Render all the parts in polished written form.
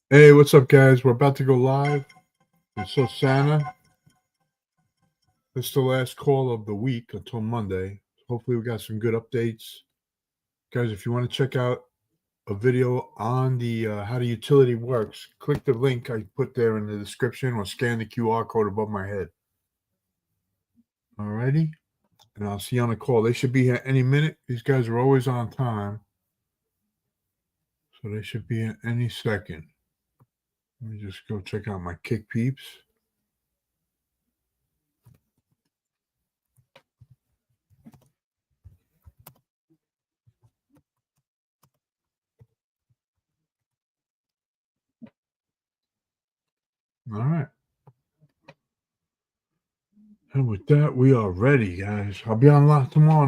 Hey, what's up, guys? We're about to go live. It's So Santa. This is the last call of the week until Monday. Hopefully, we got some good updates. Guys, if you want to check out a video on the how the utility works, click the link I put there in the description or scan the QR code above my head. Alrighty? And I'll see you on the call. They should be here any minute. These guys are always on time. So they should be in any second. Let me just go check out my Kick Peeps. All right. And with that, we are ready, guys. I'll be on live tomorrow,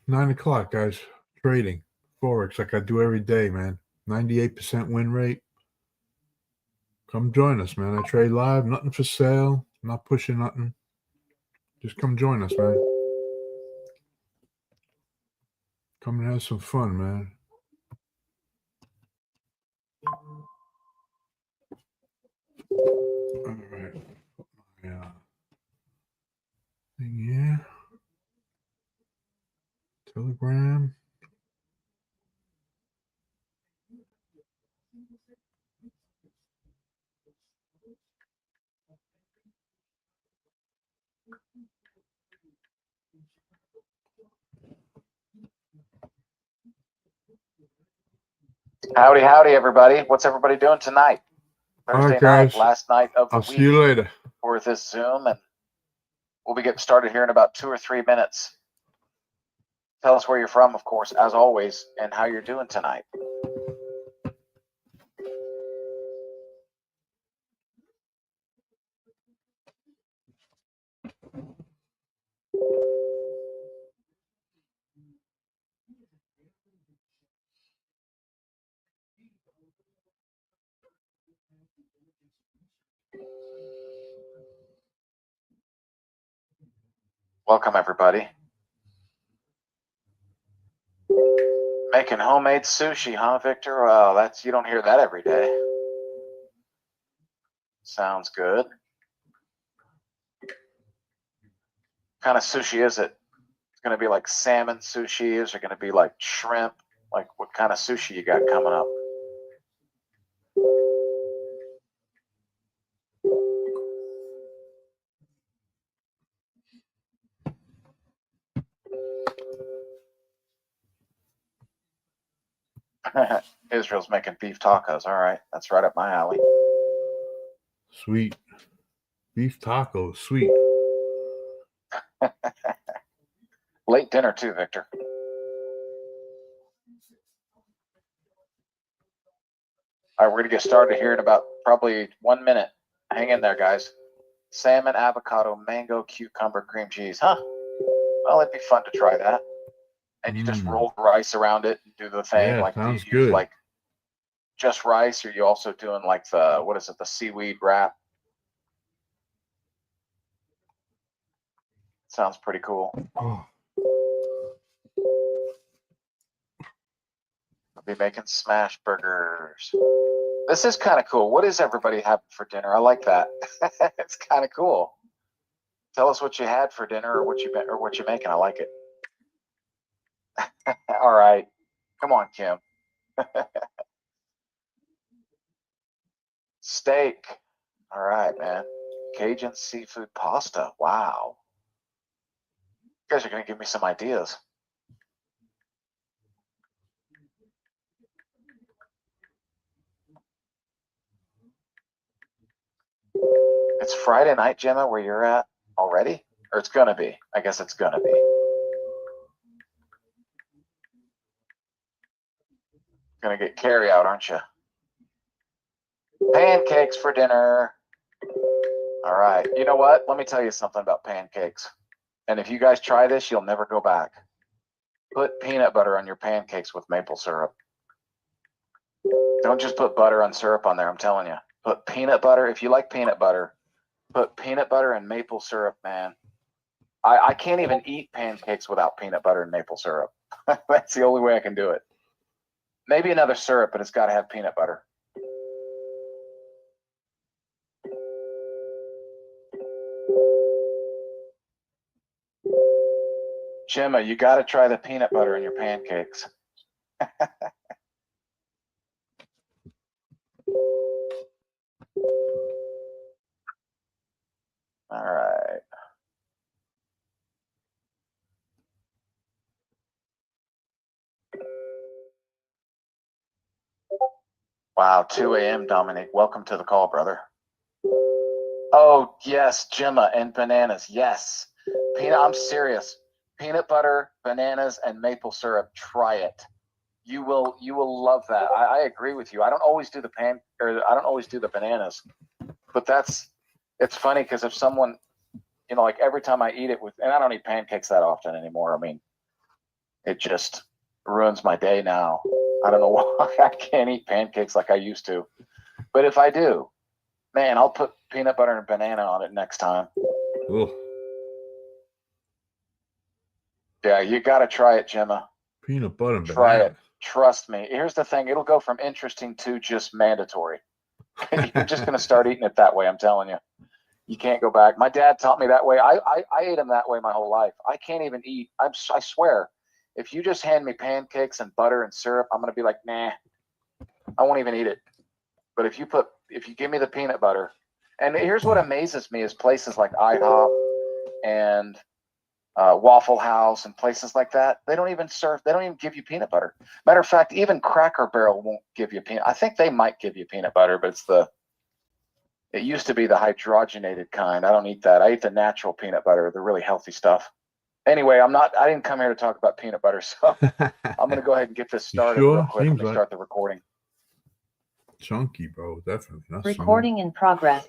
9 o'clock, guys. Trading Forex like I do every day, man. 98% win rate. Come join us, man. I trade live, nothing for sale, not pushing nothing. Just come join us, man. Come and have some fun, man. All right. Yeah. Yeah. Telegram. Howdy, howdy, everybody. What's everybody doing tonight? All Thursday right, guys. night, last night of the I'll week see you later. for this Zoom, and we'll be getting started here in about 2 or 3 minutes. Tell us where you're from, of course, as always, and how you're doing tonight. Welcome, everybody. Making homemade sushi, huh, Victor? Well, you don't hear that every day. Sounds good. What kind of sushi is it? It's going to be like salmon sushi. Is it going to be like shrimp? Like, what kind of sushi you got coming up? Israel's making beef tacos. All right, that's right up my alley. Sweet. Beef tacos. Sweet. Late dinner too, Victor. All right, we're going to get started here in about probably 1 minute. Hang in there, guys. Salmon, avocado, mango, cucumber, cream cheese. Huh? Well, it'd be fun to try that. And you just roll rice around it and do the thing. Yeah, like, do you sounds use good. like just rice, or are you also doing like the, what is it, the seaweed wrap? Sounds pretty cool. Oh. I'll be making smash burgers. This is kind of cool. What is everybody having for dinner? I like that. It's kind of cool. Tell us what you had for dinner, or what you're making. I like it. All right, come on, Kim. Steak. All right, man. Cajun seafood pasta. Wow. You guys are gonna give me some ideas. It's Friday night, Gemma, where you're at already? Or it's gonna be. I guess it's gonna be. Gonna get carry out, aren't you? Pancakes for dinner. All right. You know what? Let me tell you something about pancakes. And if you guys try this, you'll never go back. Put peanut butter on your pancakes with maple syrup. Don't just put butter on syrup on there, I'm telling you. Put peanut butter. If you like peanut butter, put peanut butter and maple syrup, man. I can't even eat pancakes without peanut butter and maple syrup. That's the only way I can do it. Maybe another syrup, but it's got to have peanut butter. Gemma, you got to try the peanut butter in your pancakes. All right. Wow, 2 a.m. Dominic. Welcome to the call, brother. Oh, yes, Gemma and bananas. Yes. I'm serious. Peanut butter, bananas, and maple syrup. Try it. You will love that. I agree with you. I don't always do the bananas, but it's funny because if someone, like every time I eat it and I don't eat pancakes that often anymore. I mean, it just ruins my day now. I don't know why I can't eat pancakes like I used to, but if I do, man, I'll put peanut butter and banana on it next time. Ugh. Yeah, you got to try it, Gemma. Peanut butter and Try banana. it. Trust me. Here's the thing. It'll go from interesting to just mandatory. You're just going to start eating it that way. I'm telling you. You can't go back. My dad taught me that way. I ate them that way my whole life. I can't even eat. I swear, if you just hand me pancakes and butter and syrup, I'm going to be like, nah, I won't even eat it. But if you give me the peanut butter, and here's what amazes me is places like IHOP and Waffle House and places like that, they don't even give you peanut butter. Matter of fact, even Cracker Barrel won't give you peanut. I think they might give you peanut butter, but it used to be the hydrogenated kind. I don't eat that. I eat the natural peanut butter, the really healthy stuff. Anyway, I didn't come here to talk about peanut butter, so I'm going to go ahead and get this started real quick. Let me start the recording. Chunky, bro. Definitely. Not recording small. in progress.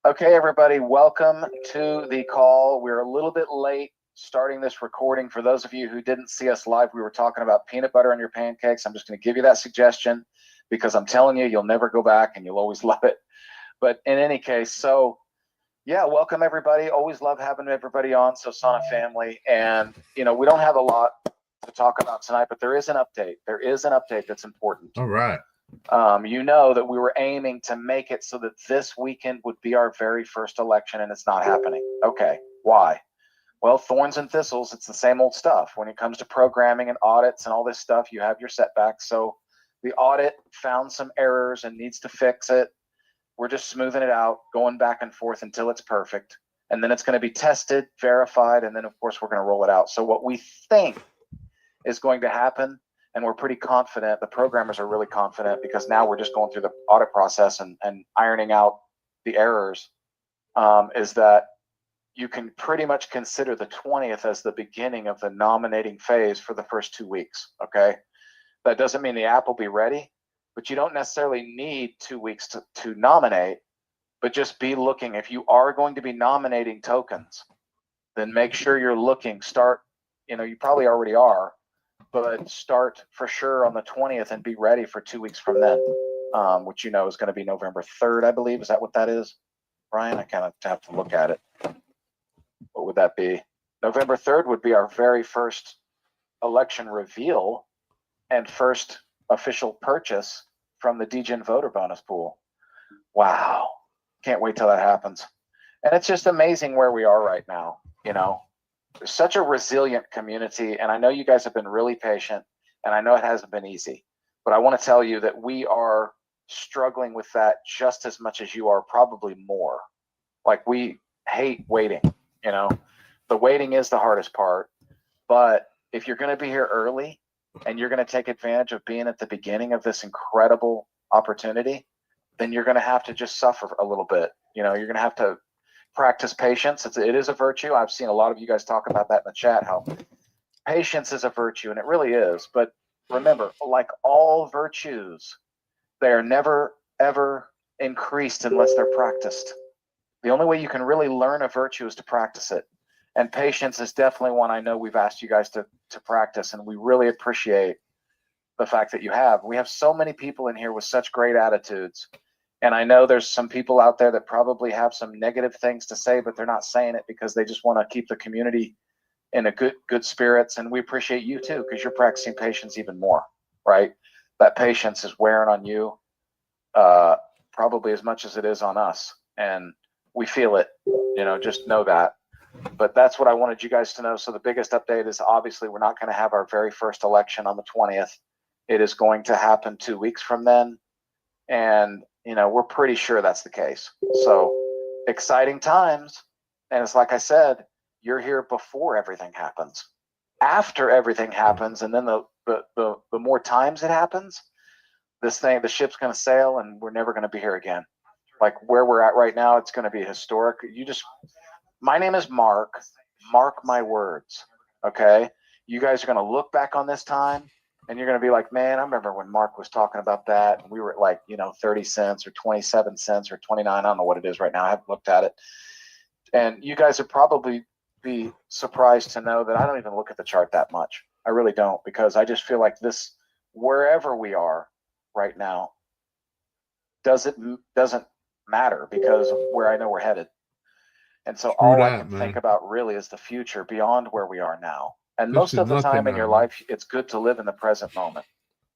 Okay, everybody, welcome to the call. We're a little bit late starting this recording. For those of you who didn't see us live, we were talking about peanut butter on your pancakes. I'm just going to give you that suggestion because I'm telling you, you'll never go back and you'll always love it. But in any case, so yeah, welcome everybody. Always love having everybody on, Sosana family. And, we don't have a lot to talk about tonight, but there is an update. There is an update that's important. All right. You know that we were aiming to make it so that this weekend would be our very first election, and it's not happening. Okay, why? Well, thorns and thistles, it's the same old stuff. When it comes to programming and audits and all this stuff, you have your setbacks. So the audit found some errors and needs to fix it. We're just smoothing it out, going back and forth until it's perfect. And then it's going to be tested, verified, and then, of course, we're going to roll it out. So what we think is going to happen, and we're pretty confident, the programmers are really confident because now we're just going through the audit process and ironing out the errors, is that you can pretty much consider the 20th as the beginning of the nominating phase for the first 2 weeks, okay? That doesn't mean the app will be ready, but you don't necessarily need 2 weeks to nominate, but just be looking. If you are going to be nominating tokens, then make sure you're looking, you probably already are, but start for sure on the 20th and be ready for 2 weeks from then, which is going to be November 3rd, I believe. Is that what that is, Brian? I kind of have to look at it. What would that be? November 3rd would be our very first election reveal and first official purchase from the DGen voter bonus pool. Wow. Can't wait till that happens. And it's just amazing where we are right now. There's such a resilient community, and I know you guys have been really patient, and I know it hasn't been easy, but I want to tell you that we are struggling with that just as much as you are, probably more. Like, we hate waiting. The waiting is the hardest part, but if you're going to be here early and you're going to take advantage of being at the beginning of this incredible opportunity, then you're going to have to just suffer a little bit. You're going to have to practice patience. It is a virtue. I've seen a lot of you guys talk about that in the chat, how patience is a virtue, and it really is. But remember, like all virtues, they are never, ever increased unless they're practiced. The only way you can really learn a virtue is to practice it. And patience is definitely one I know we've asked you guys to practice, and we really appreciate the fact that you have. We have so many people in here with such great attitudes. And I know there's some people out there that probably have some negative things to say, but they're not saying it because they just want to keep the community in a good spirits. And we appreciate you too, because you're practicing patience even more, right? That patience is wearing on you, probably as much as it is on us. And we feel it, just know that. But that's what I wanted you guys to know. So the biggest update is obviously we're not going to have our very first election on the 20th. It is going to happen 2 weeks from then. And, we're pretty sure that's the case. So exciting times. And it's like I said, you're here before everything happens. After everything happens, and then the more times it happens, the ship's going to sail and we're never going to be here again. Like where we're at right now, it's going to be historic. My name is Mark. Mark my words. Okay. You guys are going to look back on this time and you're going to be like, man, I remember when Mark was talking about that. And we were at like, 30 cents or 27 cents or 29. I don't know what it is right now. I haven't looked at it. And you guys would probably be surprised to know that I don't even look at the chart that much. I really don't, because I just feel like this, wherever we are right now, doesn't matter because of where I know we're headed. And so all I can think about really is the future beyond where we are now. And most of the time in your life, it's good to live in the present moment,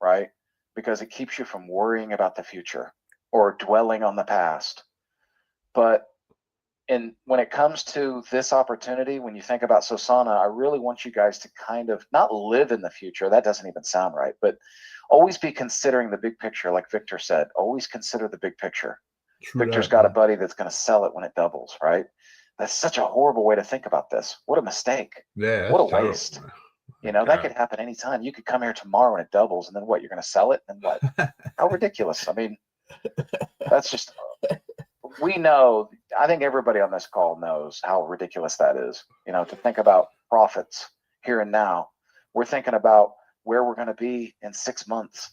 right? Because it keeps you from worrying about the future or dwelling on the past. But when it comes to this opportunity, when you think about Sosana, I really want you guys to kind of not live in the future. That doesn't even sound right, but always be considering the big picture. Like Victor said, always consider the big picture. Victor's got a buddy that's going to sell it when it doubles, right? That's such a horrible way to think about this. What a mistake. Yeah. What a waste. That could happen anytime. You could come here tomorrow and it doubles, and then what? You're going to sell it? And what? How ridiculous. I mean, that's just, we know, I think everybody on this call knows how ridiculous that is. To think about profits here and now. We're thinking about where we're going to be in 6 months.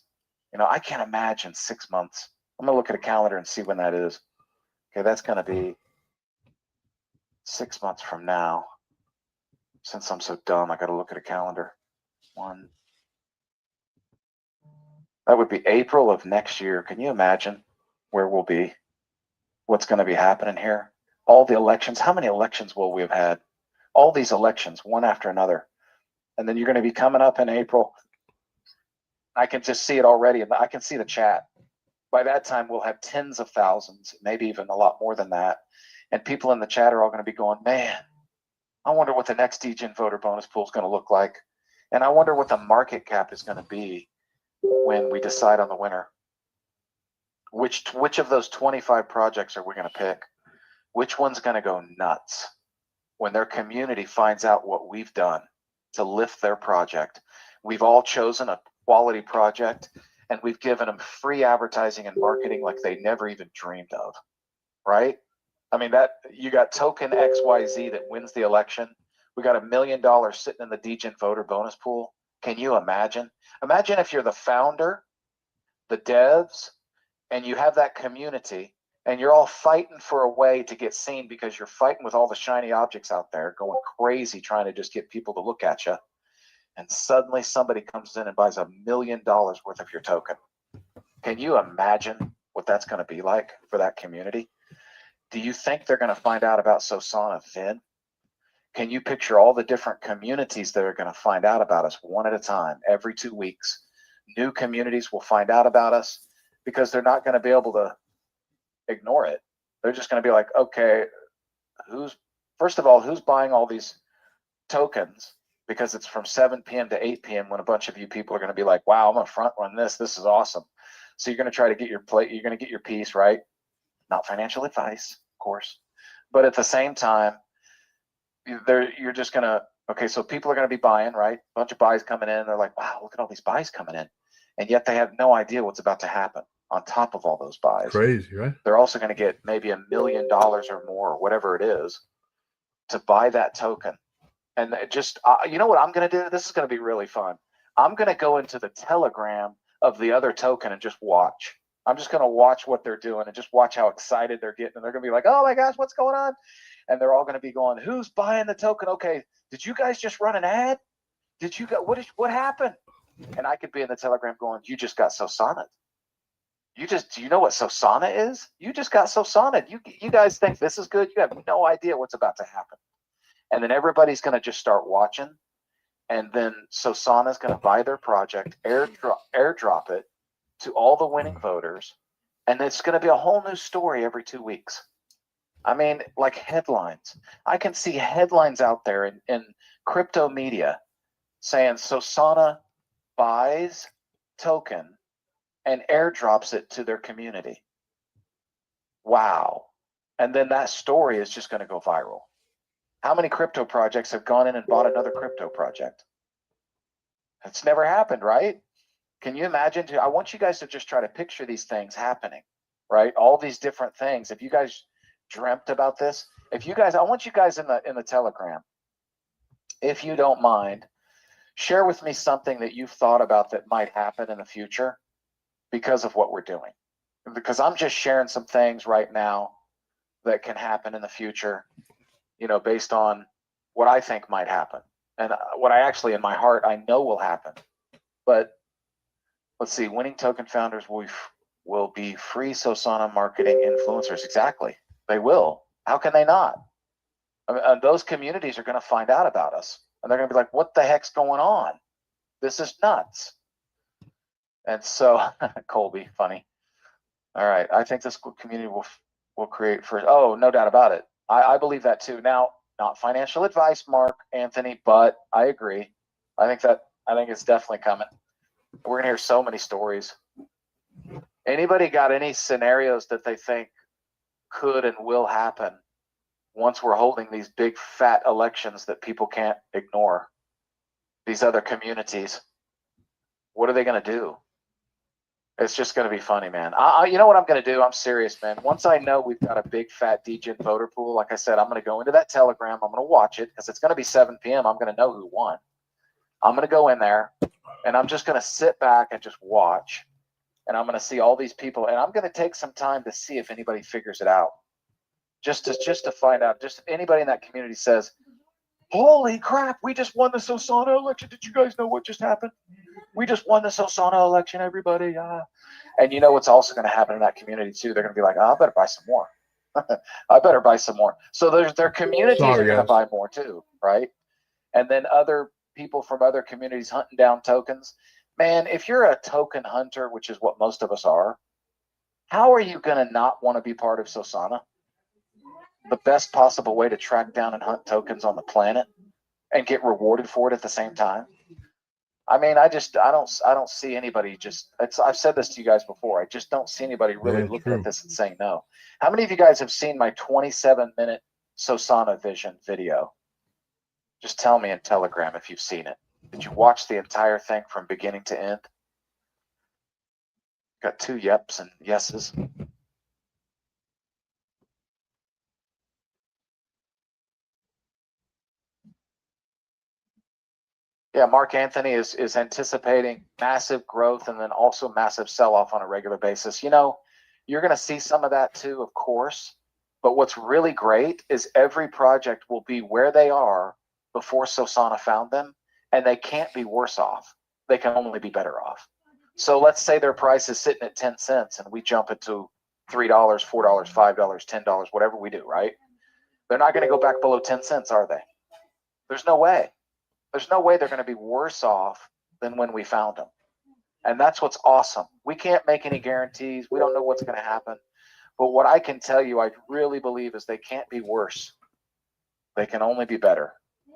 I can't imagine 6 months. I'm going to look at a calendar and see when that is. Okay, that's going to be 6 months from now. Since I'm so dumb, I got to look at a calendar. That would be April of next year. Can you imagine where we'll be? What's going to be happening here? All the elections. How many elections will we have had? All these elections, one after another. And then you're going to be coming up in April. I can just see it already. And I can see the chat. By that time, we'll have tens of thousands, maybe even a lot more than that. And people in the chat are all going to be going, man, I wonder what the next DGen voter bonus pool is going to look like. And I wonder what the market cap is going to be when we decide on the winner. Which of those 25 projects are we going to pick? Which one's going to go nuts when their community finds out what we've done to lift their project? We've all chosen a quality project and we've given them free advertising and marketing like they never even dreamed of, right? I mean, that you got token XYZ that wins the election. We got $1 million sitting in the DGen voter bonus pool. Can you imagine? Imagine if you're the founder, the devs, and you have that community and you're all fighting for a way to get seen because you're fighting with all the shiny objects out there going crazy trying to just get people to look at you. And suddenly somebody comes in and buys $1 million worth of your token. Can you imagine what that's going to be like for that community? Do you think they're going to find out about Sosana then? Can you picture all the different communities that are going to find out about us one at a time, every 2 weeks? New communities will find out about us because they're not going to be able to ignore it. They're just going to be like, okay, first of all, who's buying all these tokens? Because it's from 7 p.m. to 8 p.m. when a bunch of you people are going to be like, wow, I'm going to front run this. This is awesome. So you're going to try to get your plate. You're going to get your piece, right? Not financial advice, of course. But at the same time, you're just going to, okay, so people are going to be buying, right? A bunch of buys coming in. They're like, wow, look at all these buys coming in. And yet they have no idea what's about to happen on top of all those buys. Crazy, right? They're also going to get maybe $1 million or more, or whatever it is, to buy that token. And just, you know what I'm going to do? This is going to be really fun. I'm going to go into the Telegram of the other token and just watch. I'm just going to watch what they're doing and just watch how excited they're getting. And they're going to be like, oh my gosh, what's going on? And they're all going to be going, who's buying the token? Okay, did you guys just run an ad? What happened? And I could be in the Telegram going, you just got Sosana. Do you know what Sosana is? You just got Sosana. You guys think this is good? You have no idea what's about to happen. And then everybody's going to just start watching. And then Sosana is going to buy their project, airdrop it to all the winning voters, and it's going to be a whole new story every 2 weeks. I mean, like headlines. I can see headlines out there in crypto media saying Sosana buys token and airdrops it to their community. Wow. And then that story is just going to go viral. How many crypto projects have gone in and bought another crypto project? It's never happened, right? Can you imagine? I want you guys to just try to picture these things happening, right? All these different things. If you guys dreamt about this, I want you guys in the Telegram, if you don't mind, share with me something that you've thought about that might happen in the future because of what we're doing. Because I'm just sharing some things right now that can happen in the future, based on what I think might happen and what I actually in my heart I know will happen. But let's see, winning token founders will be free Sosana marketing influencers. Exactly. They will. How can they not? I mean, those communities are going to find out about us and they're going to be like, what the heck's going on? This is nuts. And so Colby, funny. All right. I think this community will create for, oh, no doubt about it. I believe that too. Now, not financial advice, Mark, Anthony, but I agree. I think it's definitely coming. We're going to hear so many stories. Anybody got any scenarios that they think could and will happen once we're holding these big fat elections that people can't ignore? These other communities, what are they going to do? It's just going to be funny, man. You know what I'm going to do? I'm serious, man. Once I know we've got a big fat DGen voter pool, like I said, I'm going to go into that Telegram. I'm going to watch it because it's going to be 7 p.m. I'm going to know who won. I'm going to go in there and I'm just going to sit back and just watch. And I'm going to see all these people, and I'm going to take some time to see if anybody figures it out. Just to find out, just if anybody in that community says, holy crap, we just won the Sosana election. Did you guys know what just happened? We just won the Sosana election, everybody. And you know what's also going to happen in that community too? They're going to be like, oh, I better buy some more. I better buy some more. So their communities are going to buy more too, right? And then other people from other communities hunting down tokens. Man, if you're a token hunter, which is what most of us are, how are you going to not want to be part of Sosana? The best possible way to track down and hunt tokens on the planet and get rewarded for it at the same time. I mean, I don't see anybody I've said this to you guys before. I just don't see anybody really looking at this and saying no. How many of you guys have seen my 27-minute Sosana Vision video? Just tell me in Telegram if you've seen it. Did you watch the entire thing from beginning to end? Got 2 yeps and yeses. Yeah, Mark Anthony is anticipating massive growth and then also massive sell-off on a regular basis. You're going to see some of that too, of course. But what's really great is every project will be where they are before Sosana found them, and they can't be worse off. They can only be better off. So let's say their price is sitting at 10 cents and we jump it to $3, $4, $5, $10, whatever we do, right? They're not going to go back below 10 cents, are they? There's no way. There's no way they're going to be worse off than when we found them. And that's what's awesome. We can't make any guarantees. We don't know what's going to happen. But what I can tell you, I really believe is they can't be worse. They can only be better.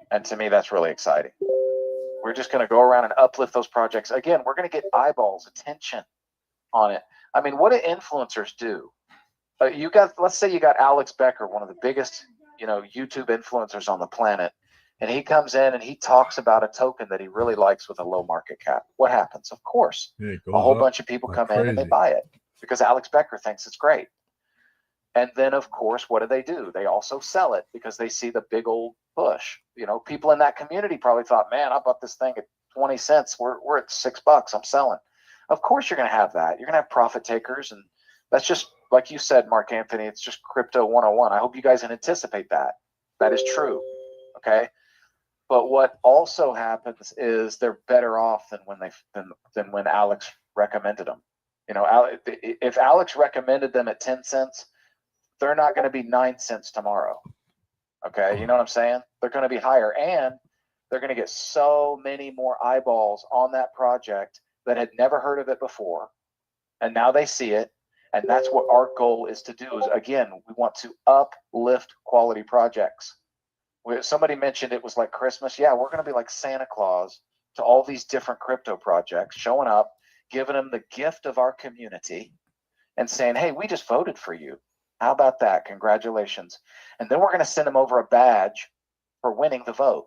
And to me, that's really exciting. We're just going to go around and uplift those projects. Again, we're going to get eyeballs, attention on it. I mean, what do influencers do? Let's say you got Alex Becker, one of the biggest, YouTube influencers on the planet. And he comes in and he talks about a token that he really likes with a low market cap. What happens? Of course, a whole bunch of people come in and they buy it because Alex Becker thinks it's great. And then, of course, what do? They also sell it because they see the big old push. People in that community probably thought, man, I bought this thing at 20 cents. We're at $6. I'm selling. Of course, you're going to have that. You're going to have profit takers. And that's just, like you said, Mark Anthony, it's just crypto 101. I hope you guys can anticipate that. That is true. Okay. But what also happens is they're better off than when Alex recommended them. If Alex recommended them at 10 cents, they're not going to be 9 cents tomorrow. Okay, you know what I'm saying? They're going to be higher, and they're going to get so many more eyeballs on that project that had never heard of it before. And now they see it. And that's what our goal is to do is, again, we want to uplift quality projects. Somebody mentioned it was like Christmas. Yeah, we're going to be like Santa Claus to all these different crypto projects, showing up, giving them the gift of our community and saying, hey, we just voted for you. How about that? Congratulations. And then we're going to send them over a badge for winning the vote.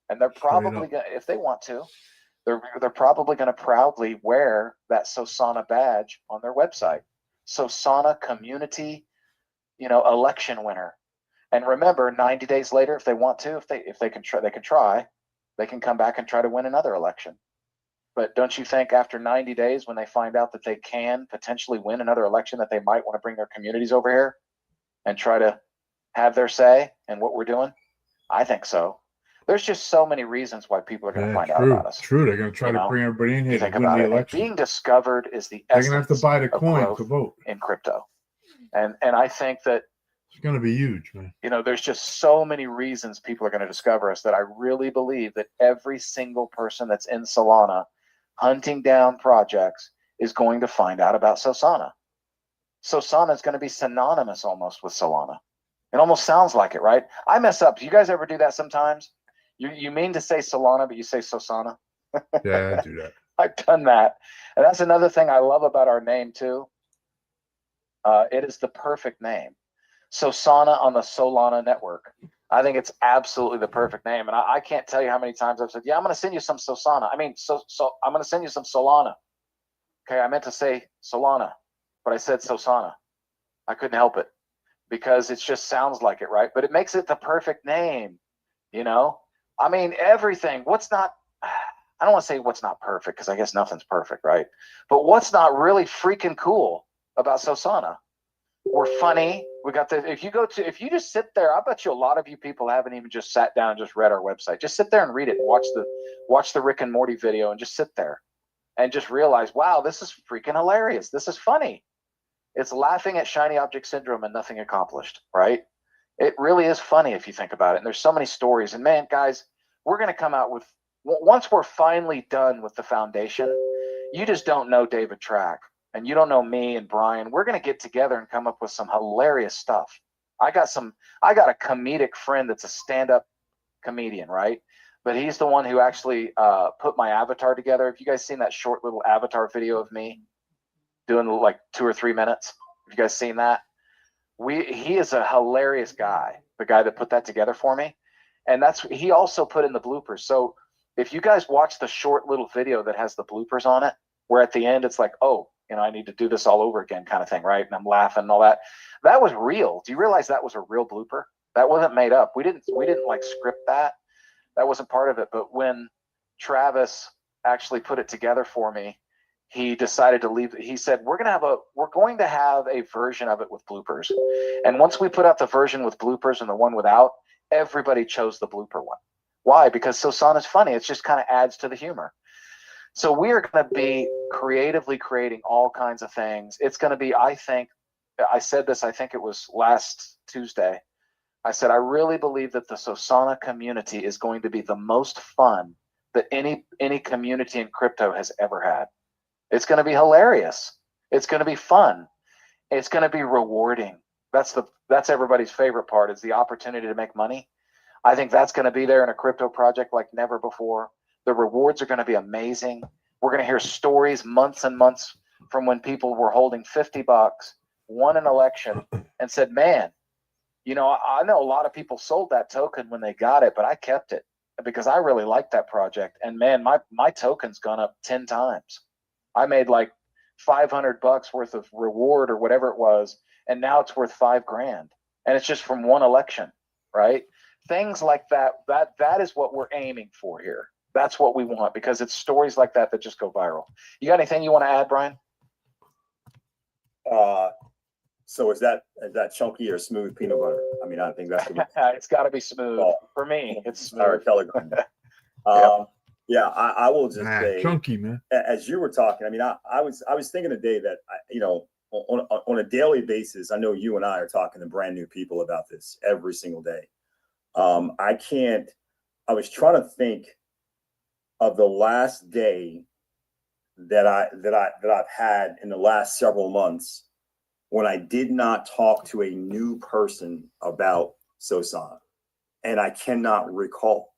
And they're probably going to, if they want to, they're probably going to proudly wear that Sosana badge on their website. Sosana community, election winner. And remember, 90 days later, if they want to, if they can try, they can come back and try to win another election. But don't you think after 90 days, when they find out that they can potentially win another election, that they might want to bring their communities over here and try to have their say in what we're doing? I think so. There's just so many reasons why people are going to find out about us. True. They're going to try to bring everybody in here to win the election. Being discovered is the essence. They're going to have to buy the coin to vote in crypto. And I think that it's going to be huge, man. There's just so many reasons people are going to discover us that I really believe that every single person that's in Solana hunting down projects is going to find out about Sosana. Sosana is going to be synonymous almost with Solana. It almost sounds like it, right? I mess up. Do you guys ever do that sometimes? You mean to say Solana, but you say Sosana? Yeah, I do that. I've done that. And that's another thing I love about our name too. It is the perfect name. Sosana on the Solana network. I think it's absolutely the perfect name. And I can't tell you how many times I've said, yeah, I'm going to send you some Sosana. I'm going to send you some Solana. Okay, I meant to say Solana, but I said Sosana. I couldn't help it because it just sounds like it, right? But it makes it the perfect name, I mean, everything. I don't want to say what's not perfect because I guess nothing's perfect, right? But what's not really freaking cool about Sosana? We're funny. We got if you just sit there, I bet you a lot of you people haven't even just sat down and just read our website. Just sit there and read it. Watch the Rick and Morty video and just sit there and just realize, wow, this is freaking hilarious. This is funny. It's laughing at shiny object syndrome and nothing accomplished, right? It really is funny if you think about it. And there's so many stories. And man, guys, we're going to come out with, once we're finally done with the foundation, you just don't know David Track and you don't know me and Brian. We're going to get together and come up with some hilarious stuff. I got a comedic friend that's a stand-up comedian, right? But he's the one who actually put my avatar together. Have you guys seen that short little avatar video of me doing like 2 or 3 minutes? Have you guys seen that? He is a hilarious guy, the guy that put that together for me. And he also put in the bloopers. So if you guys watch the short little video that has the bloopers on it, where at the end it's like, oh, I need to do this all over again kind of thing, right? And I'm laughing and all that. That was real. Do you realize that was a real blooper? That wasn't made up. We didn't like script that. That wasn't part of it. But when Travis actually put it together for me, he decided to leave. He said, we're going to have a version of it with bloopers. And once we put out the version with bloopers and the one without, everybody chose the blooper one. Why? Because Sosana is funny. It just kind of adds to the humor. So we are going to be creatively creating all kinds of things. It's going to be, I think it was last Tuesday. I said, I really believe that the Sosana community is going to be the most fun that any community in crypto has ever had. It's going to be hilarious. It's going to be fun. It's going to be rewarding. That's everybody's favorite part, is the opportunity to make money. I think that's going to be there in a crypto project like never before. The rewards are going to be amazing. We're going to hear stories months and months from when people were holding $50, won an election, and said, man, I know a lot of people sold that token when they got it, but I kept it because I really like that project. And man, my token's gone up 10 times. I made like $500 worth of reward or whatever it was, and now it's worth $5,000, and it's just from one election, right? Things like that is what we're aiming for here. That's what we want, because it's stories like that just go viral. You got anything you want to add, Brian? So is that chunky or smooth peanut butter? I mean, I think that's it's got to be smooth. For me, it's smooth. Telegram. Yeah, I will just say, chunky, man. As you were talking, I mean, I was thinking today that on a daily basis, I know you and I are talking to brand new people about this every single day. I can't I was trying to think of the last day that I've had in the last several months when I did not talk to a new person about Sosana, and I cannot recall.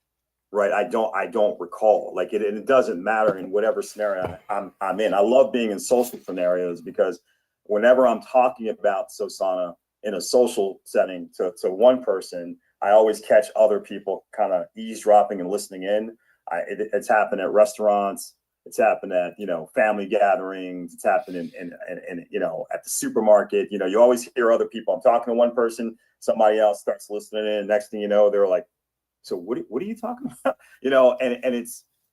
Right, I don't recall. Like it doesn't matter in whatever scenario I'm in. I love being in social scenarios because whenever I'm talking about Sosana in a social setting to one person, I always catch other people kind of eavesdropping and listening in. It's happened at restaurants. It's happened at, family gatherings. It's happened in at the supermarket. You always hear other people. I'm talking to one person, somebody else starts listening in. Next thing you know, they're like, so what are you talking about?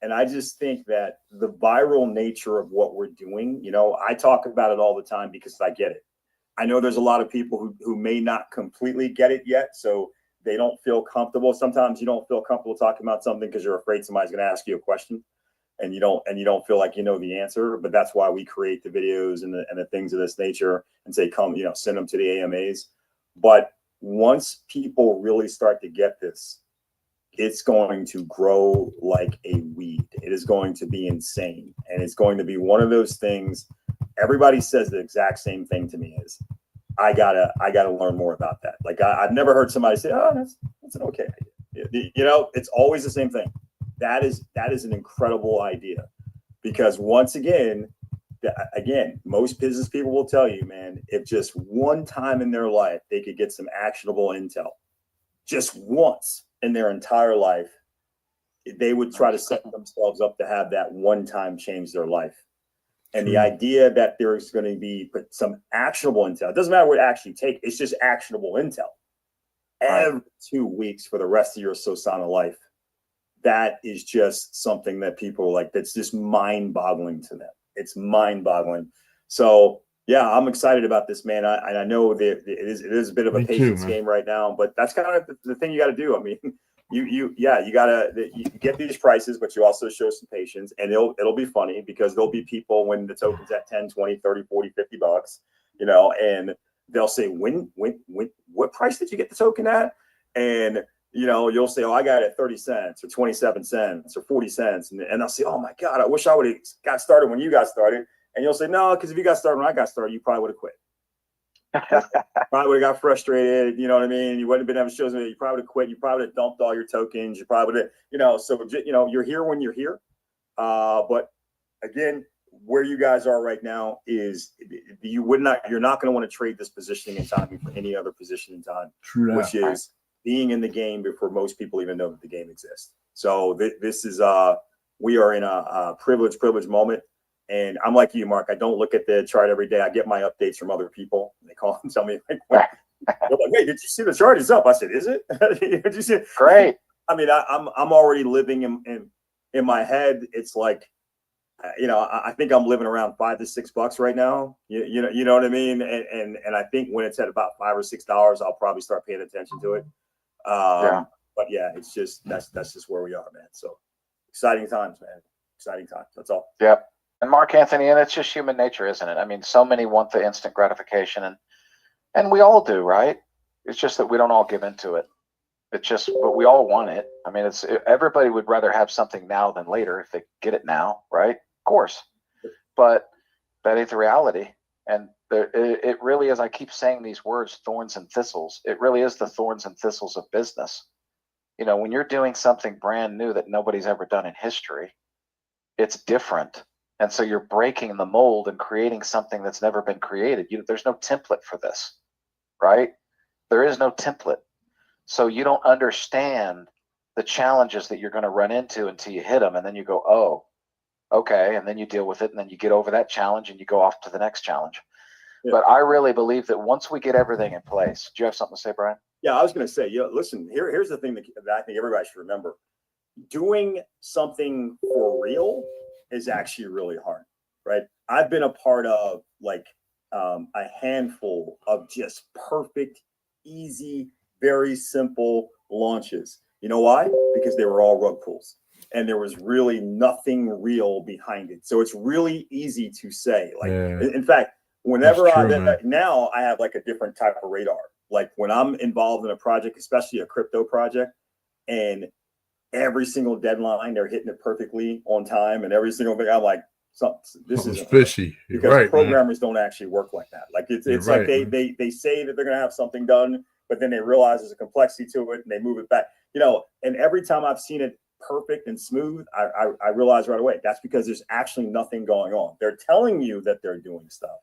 And I just think that the viral nature of what we're doing, I talk about it all the time because I get it. I know there's a lot of people who may not completely get it yet. So they don't feel comfortable. Sometimes you don't feel comfortable talking about something because you're afraid somebody's going to ask you a question and you don't feel like you know the answer. But that's why we create the videos and the things of this nature and say, come, send them to the AMAs. But once people really start to get this, it's going to grow like a weed. It is going to be insane. And it's going to be one of those things. Everybody says the exact same thing to me is, I gotta learn more about that. Like I've never heard somebody say, oh, that's an okay idea. It's always the same thing. That is an incredible idea because once again, most business people will tell you, man, if just one time in their life, they could get some actionable intel just once in their entire life, they would try to set themselves up to have that one time change their life. And the idea that there's going to be some actionable intel, it doesn't matter what actually take, it's just actionable intel every 2 weeks for the rest of your Sosana life. That is just something that people like, that's just mind boggling to them. It's mind boggling. So yeah, I'm excited about this, man. I know that it is a bit of a patience game right now, but that's kind of the thing you got to do. I mean, you get these prices, but you also show some patience, and it'll be funny because there'll be people when the token's at 10, 20, 30, 40, 50 bucks, and they'll say, when, what price did you get the token at? And, you'll say, oh, I got it at 30 cents or 27 cents or 40 cents. And I'll say, oh my God, I wish I would have got started when you got started. And you'll say, no, because if you got started when I got started, you probably would have quit. Probably would have got frustrated. You know what I mean? You wouldn't have been having shows. You probably would have quit. You probably would have dumped all your tokens. You probably would have, so, you're here when you're here. But again, where you guys are right now is you're not going to want to trade this positioning and timing for any other position in time, which is being in the game before most people even know that the game exists. So this is, we are in a privileged moment. And I'm like you, Mark. I don't look at the chart every day. I get my updates from other people. They call and tell me, they're like, "Hey, did you see the chart? It's up." I said, "Is it? Did you see it?" Great. I mean, I'm already living in my head. It's like, I think I'm living around $5 to $6 right now. You know what I mean? And I think when it's at about $5 or $6, I'll probably start paying attention to it. But yeah, it's just that's just where we are, man. So exciting times, man. Exciting times. That's all. Yep. And Mark Anthony, and it's just human nature, isn't it? I mean, so many want the instant gratification, and we all do, right? It's just that we don't all give into it. It's just, but we all want it. I mean, everybody would rather have something now than later if they get it now, right? Of course. But that ain't the reality. And it really is, I keep saying these words, thorns and thistles. It really is the thorns and thistles of business. When you're doing something brand new that nobody's ever done in history, it's different. And so you're breaking the mold and creating something that's never been created. There's no template for this, right? There is no template. So you don't understand the challenges that you're going to run into until you hit them. And then you go, oh, okay. And then you deal with it. And then you get over that challenge and you go off to the next challenge. Yeah. But I really believe that once we get everything in place, do you have something to say, Brian? Yeah, I was going to say, listen, here's the thing that I think everybody should remember. Doing something for real is actually really hard, right? I've been a part of a handful of just perfect, easy, very simple launches. You know why? Because they were all rug pulls and there was really nothing real behind it. So it's really easy to say, in fact, whenever now I have like a different type of radar. Like when I'm involved in a project, especially a crypto project, and every single deadline, they're hitting it perfectly on time, and every single thing. I'm like, this Something's isn't fishy. You're because right, man. programmers don't actually work like that. Like it's You're like right, they say that they're going to have something done, but then they realize there's a complexity to it and they move it back. And every time I've seen it perfect and smooth, I realize right away that's because there's actually nothing going on. They're telling you that they're doing stuff.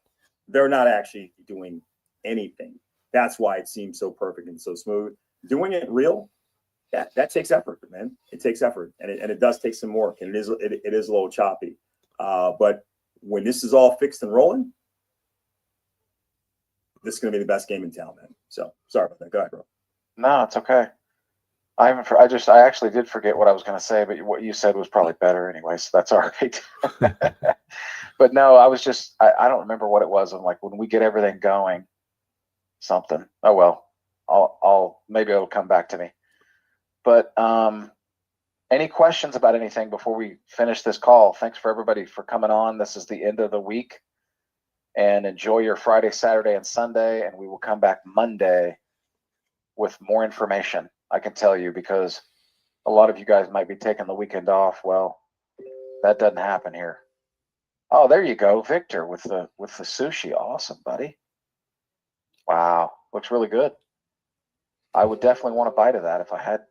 They're not actually doing anything. That's why it seems so perfect and so smooth. Doing it real, that takes effort, man. It takes effort, and it does take some work, and it is a little choppy. But when this is all fixed and rolling, this is going to be the best game in town, man. So sorry about that. Go ahead, bro. No, it's okay. I actually did forget what I was going to say, but what you said was probably better anyway, so that's all right. But no, I don't remember what it was. I'm like, when we get everything going, something. Oh well, maybe it'll come back to me. But any questions about anything before we finish this call? Thanks for everybody for coming on. This is the end of the week, and enjoy your Friday, Saturday, and Sunday. And we will come back Monday with more information. I can tell you, because a lot of you guys might be taking the weekend off. Well, that doesn't happen here. Oh, there you go, Victor, with the sushi. Awesome, buddy. Wow, looks really good. I would definitely want a bite of that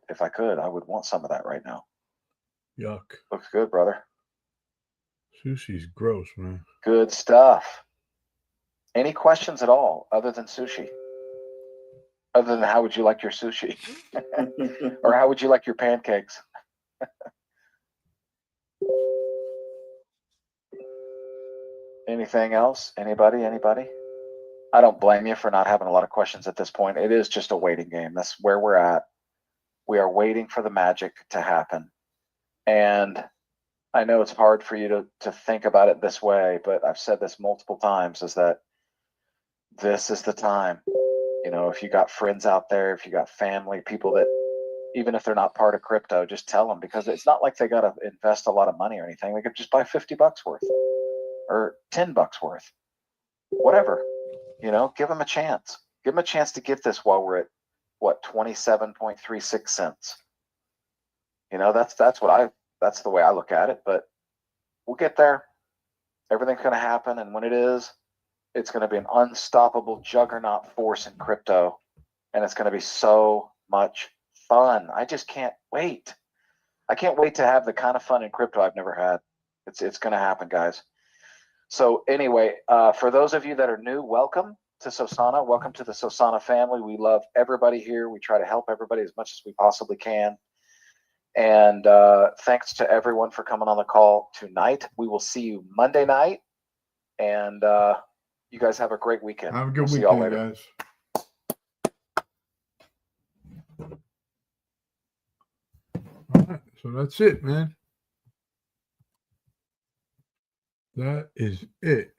if I could. I would want some of that right now. Yuck. Looks good, brother. Sushi's gross, man. Good stuff. Any questions at all other than sushi? Other than how would you like your sushi? Or how would you like your pancakes? Anything else? Anybody? I don't blame you for not having a lot of questions at this point. It is just a waiting game. That's where we're at. We are waiting for the magic to happen. And I know it's hard for you to think about it this way, but I've said this multiple times, is that this is the time. If you got friends out there, if you got family, people that, even if they're not part of crypto, just tell them, because it's not like they got to invest a lot of money or anything. They could just buy $50 worth or $10 worth, whatever. Give them a chance. Give them a chance to get this while we're at 27.36 cents. That's the way I look at it. But we'll get there. Everything's going to happen, and when it is, it's going to be an unstoppable juggernaut force in crypto, and it's going to be so much fun. I just can't wait. I can't wait to have the kind of fun in crypto I've never had. It's going to happen, guys. So anyway, for those of you that are new, welcome to Sosana. Welcome to the Sosana family. We love everybody here. We try to help everybody as much as we possibly can. And thanks to everyone for coming on the call tonight. We will see you Monday night. And you guys have a great weekend. Have a good See y'all weekend, later. guys. All right, so that's it, man. That is it.